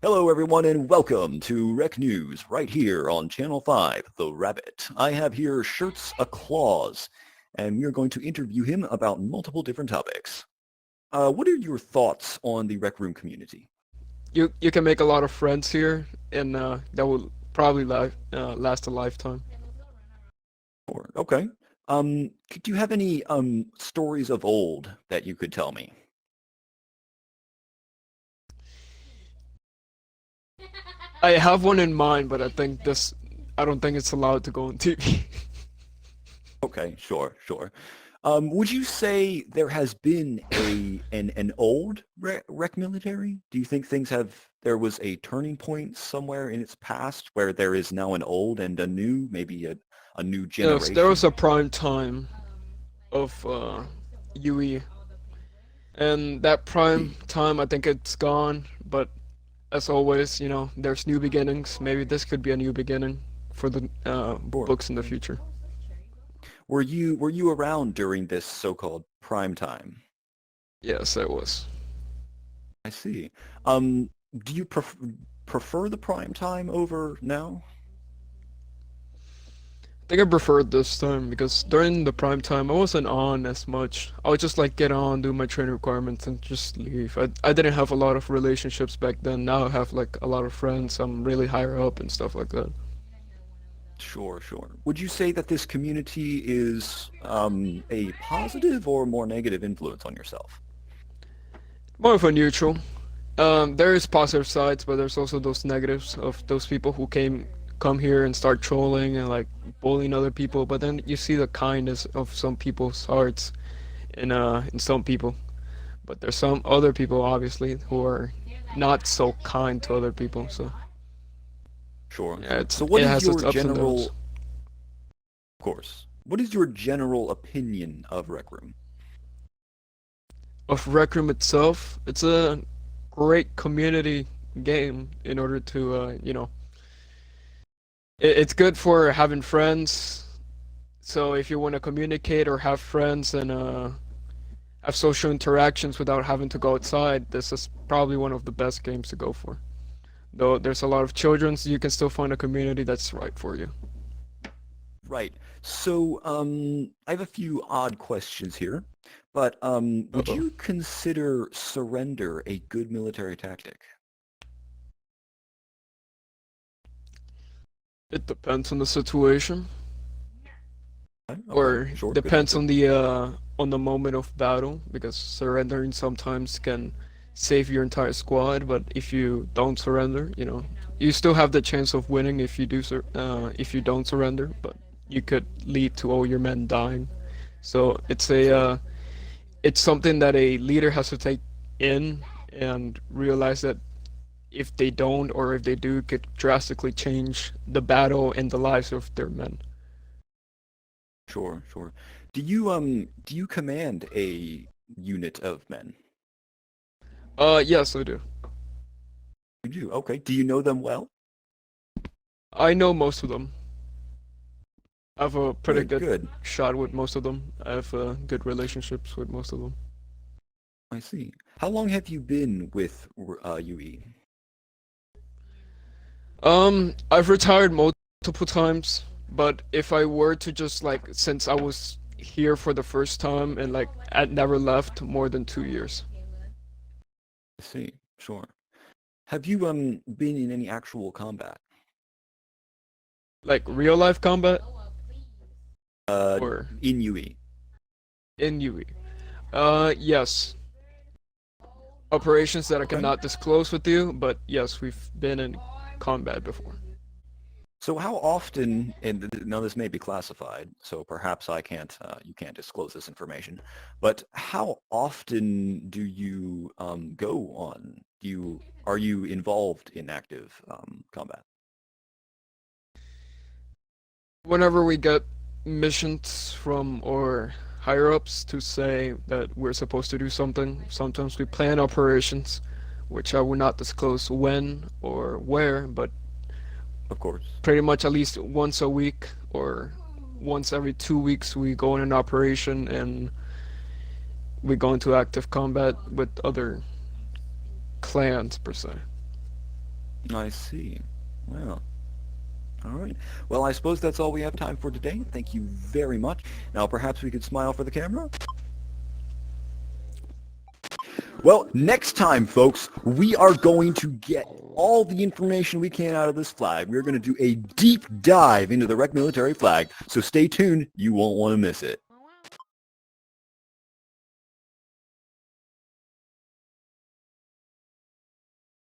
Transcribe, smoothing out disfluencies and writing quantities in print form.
Hello, everyone, and welcome to Rec News right here on Channel 5, The Rabbit. I have here Shirts a Claus, and we are going to interview him about multiple different topics. What are your thoughts on the Rec Room community? You can make a lot of friends here, and that will probably last a lifetime. Or okay, do you have any stories of old that you could tell me? I have one in mind, but I don't think it's allowed to go on TV. Okay, sure. Would you say there has been an old rec military? Do you think there was a turning point somewhere in its past where there is now an old and a new, maybe a new Yes, there was generation? a prime time of UE, and that prime See, time I think it's gone. But as always, there's new beginnings. Maybe this could be a new beginning for the sure. books in the future. Were you around during this so-called prime time? Yes, it was. I see. Do you prefer the prime time over now? I think I preferred this time because during the prime time I wasn't on as much. I would just like get on, do my training requirements, and just leave. I didn't have a lot of relationships back then. Now I have like a lot of friends. I'm really higher up and stuff like that. Sure. Would you say that this community is a positive or more negative influence on yourself? More of a neutral. There is positive sides, but there's also those negatives of those people who come here and start trolling and like bullying other people. But then you see the kindness of some people's hearts in some people. But there's some other people obviously who are not so kind to other people. So yeah, Sure. So what it is has your its ups and downs. what is your general opinion of Rec Room? Of Rec Room itself, it's a great community game in order to it's good for having friends. So if you want to communicate or have friends and have social interactions without having to go outside, this is probably one of the best games to go for. Though there's a lot of children, so you can still find a community that's right for you. Right. So I have a few odd questions here, but would Uh-oh. you consider surrender a good military tactic? It depends on the situation, Okay, or sure. Good depends answer. on the moment of battle, because surrendering sometimes can save your entire squad. But if you don't surrender, you still have the chance of winning if if you don't surrender. But you could lead to all your men dying. So Sure. it's something that a leader has to take in and realize that if they don't or if they do, it could drastically change the battle and the lives of their men. Sure. Do you command a unit of men? Yes, I do. You do. Okay. Do you know them well? I know most of them. I have a pretty good Good. shot with most of them. I have good relationships with most of them. I see. How long have you been with UE? I've retired multiple times, but if I were to just like, since I was here for the first time and like I never left more than 2 years. I see. Sure. Have you been in any actual combat? Like real life combat Uh, or in UE? in UE. Yes. Operations that I Okay. cannot disclose with you, but yes, we've been in combat before. So how often, and now this may be classified, so perhaps you can't disclose this information, but how often do you go on? Are you involved in active combat? Whenever we get missions from our higher ups to say that we're supposed to do something, sometimes we plan operations, which I will not disclose when or where, but Of course. pretty much at least once a week or once every 2 weeks we go in an operation and we go into active combat with other clans per se. I see. Well, all right. Well, I suppose that's all we have time for today. Thank you very much. Now, perhaps we could smile for the camera. Well, next time, folks, we are going to get all the information we can out of this flag. We're going to do a deep dive into the Rec Military flag, so stay tuned. You won't want to miss it.